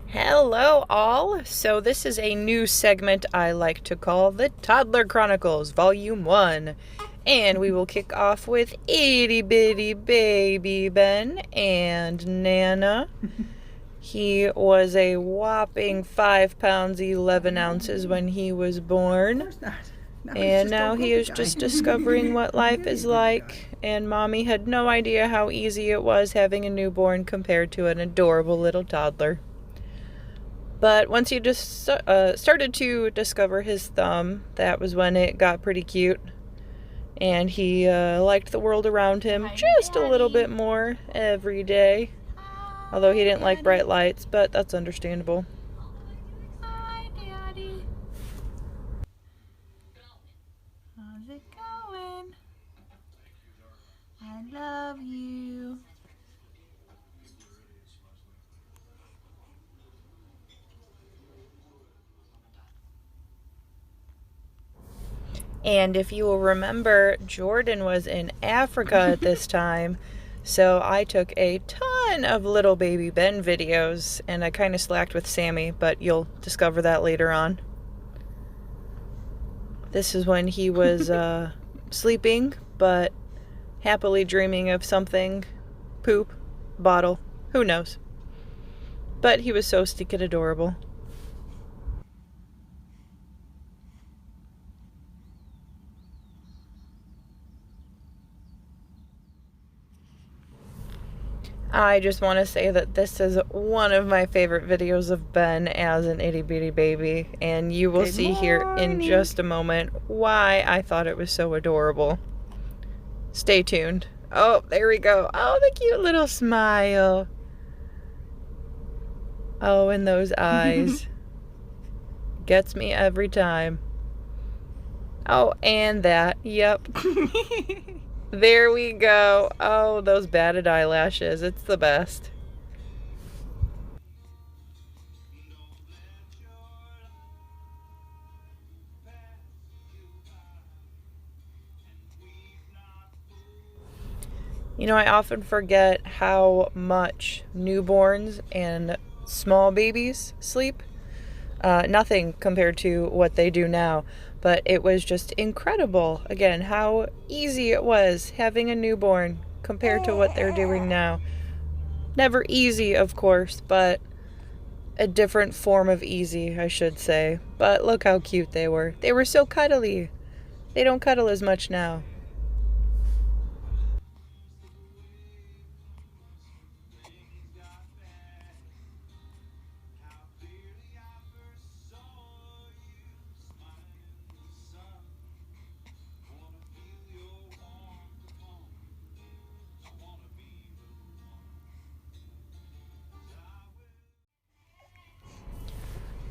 Hello, all. So, this is a new segment I like to call the Toddler Chronicles, Volume 1. And we will kick off with itty bitty baby Ben and Nana. He was a whopping 5 pounds 11 ounces when he was born. Of course not. And now he is just discovering what life is like. And Mommy had no idea how easy it was having a newborn compared to an adorable little toddler. But once he just started to discover his thumb, that was when it got pretty cute. And he liked the world around him just a little bit more every day. Although he didn't like bright lights, but that's understandable. Hi, Daddy. How's it going? I love you. And if you will remember, Jordan was in Africa at this time. So I took a ton of little baby Ben videos, and I kind of slacked with Sammy, but you'll discover that later on. This is when he was sleeping, but happily dreaming of something. Poop, bottle, who knows. But he was so stinking adorable. I just want to say that this is one of my favorite videos of Ben as an itty bitty baby, and you will see here in just a moment why I thought it was so adorable. Stay tuned. Oh, there we go. Oh, the cute little smile. Oh, and those eyes. Gets me every time. Oh, and that. Yep. There we go. Oh, those batted eyelashes. It's the best. You know, I often forget how much newborns and small babies sleep. Nothing compared to what they do now, but it was just incredible, again, how easy it was having a newborn compared to what they're doing now. Never easy, of course, but a different form of easy, I should say. But look how cute they were. They were so cuddly. They don't cuddle as much now.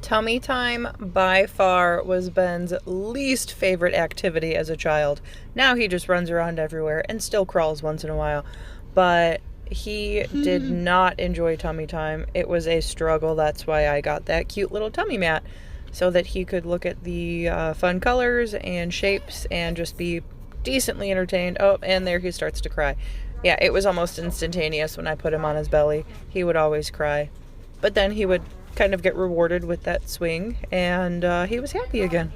Tummy time, by far, was Ben's least favorite activity as a child. Now he just runs around everywhere and still crawls once in a while. But he did not enjoy tummy time. It was a struggle. That's why I got that cute little tummy mat, so that he could look at the fun colors and shapes and just be decently entertained. Oh, and there he starts to cry. Yeah, it was almost instantaneous when I put him on his belly. He would always cry. But then he would kind of get rewarded with that swing, and he was happy again.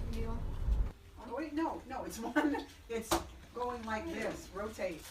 Oh, wait, no, it's one. It's going like this. Rotate.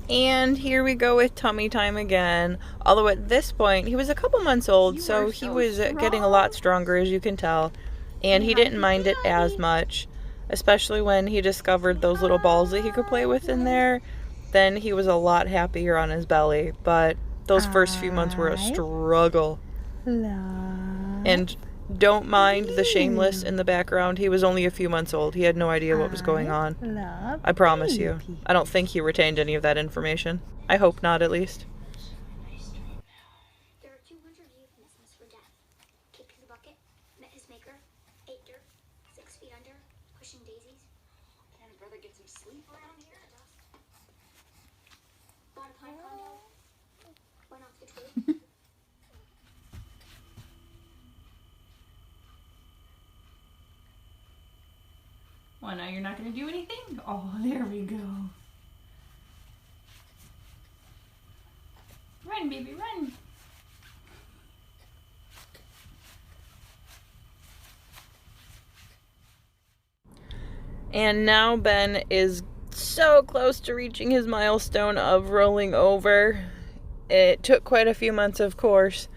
And here we go with tummy time again. Although at this point, he was a couple months old, so he was getting a lot stronger, as you can tell. And he didn't mind it as much, especially when he discovered those little balls that he could play with in there. Then he was a lot happier on his belly, but those first few months were a struggle. And don't mind the shameless in the background. He was only a few months old. He had no idea what was going on. I promise you. I don't think he retained any of that information. I hope not, at least. There are 200 euphemisms for death. Kicked the bucket, met his maker, ate dirt, 6 feet under, pushing daisies. Can a brother get some sleep around here? Bought a pine condo, went off the tree. Well, now you're not going to do anything? Oh, there we go. Run, baby, run. And now Ben is so close to reaching his milestone of rolling over. It took quite a few months, of course,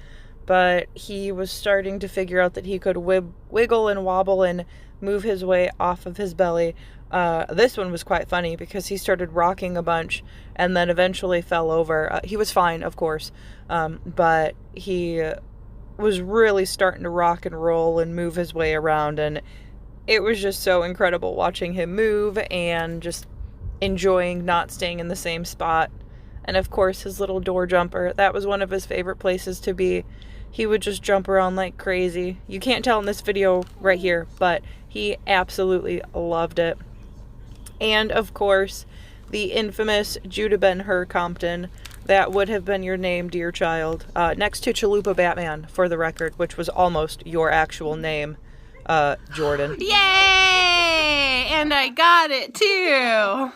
but he was starting to figure out that he could wiggle and wobble and move his way off of his belly. This one was quite funny because he started rocking a bunch and then eventually fell over. He was fine, of course, but he was really starting to rock and roll and move his way around, and it was just so incredible watching him move and just enjoying not staying in the same spot. And of course, his little door jumper, that was one of his favorite places to be. He would just jump around like crazy. You can't tell in this video right here, but he absolutely loved it. And of course, the infamous Judah Ben-Hur Compton. That would have been your name, dear child. Next to Chalupa Batman, for the record, which was almost your actual name, Jordan. Yay! And I got it too.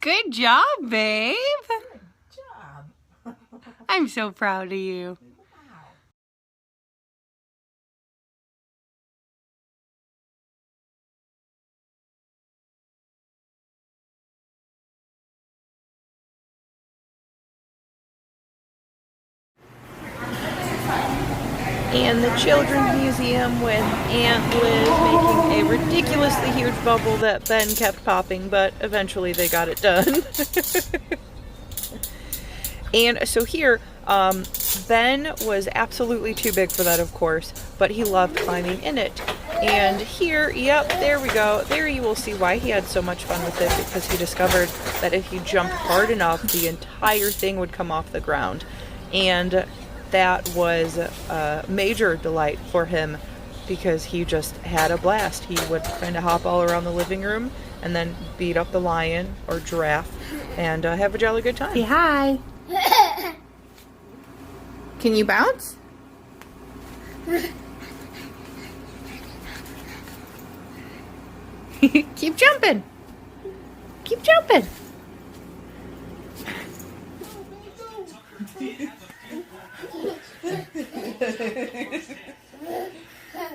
Good job, babe. Good job. I'm so proud of you. And the Children's Museum with Aunt Liz making a ridiculously huge bubble that Ben kept popping, but eventually they got it done. And so here, Ben was absolutely too big for that, of course, but he loved climbing in it. And here, yep, there we go. There you will see why he had so much fun with it, because he discovered that if he jumped hard enough, the entire thing would come off the ground. And that was a major delight for him because he just had a blast. He would kind of hop all around the living room and then beat up the lion or giraffe and have a jolly good time. Say hi. Can you bounce? Keep jumping. Keep jumping.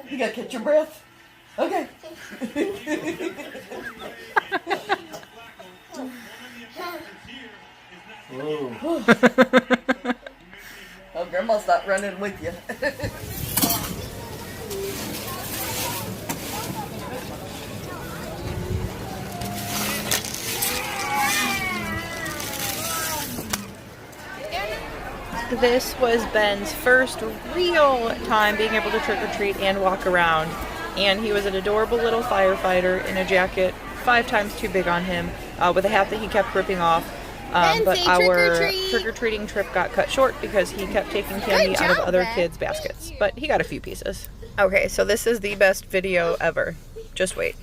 You gotta catch your breath. Okay. Whoa. Oh, Grandma's not running with you. This was Ben's first real time being able to trick-or-treat and walk around. And he was an adorable little firefighter in a jacket 5 times too big on him, with a hat that he kept ripping off. But our trick-or-treating trip got cut short because he kept taking candy out of other kids' baskets. But he got a few pieces. Okay, so this is the best video ever. Just wait.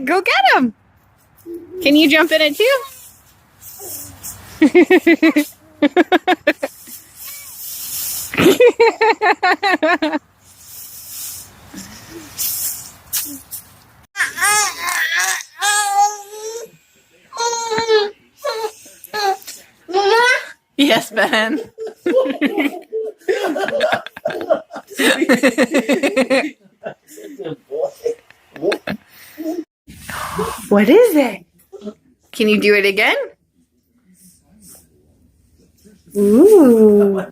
Go get him. Can you jump in it too? Yes, Ben. What is it? Can you do it again? Ooh.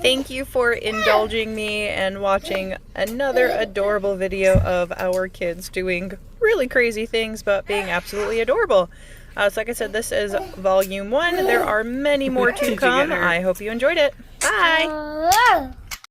Thank you for indulging me and watching another adorable video of our kids doing really crazy things but being absolutely adorable. So like I said, this is volume 1. There are many more to come. I hope you enjoyed it. Bye!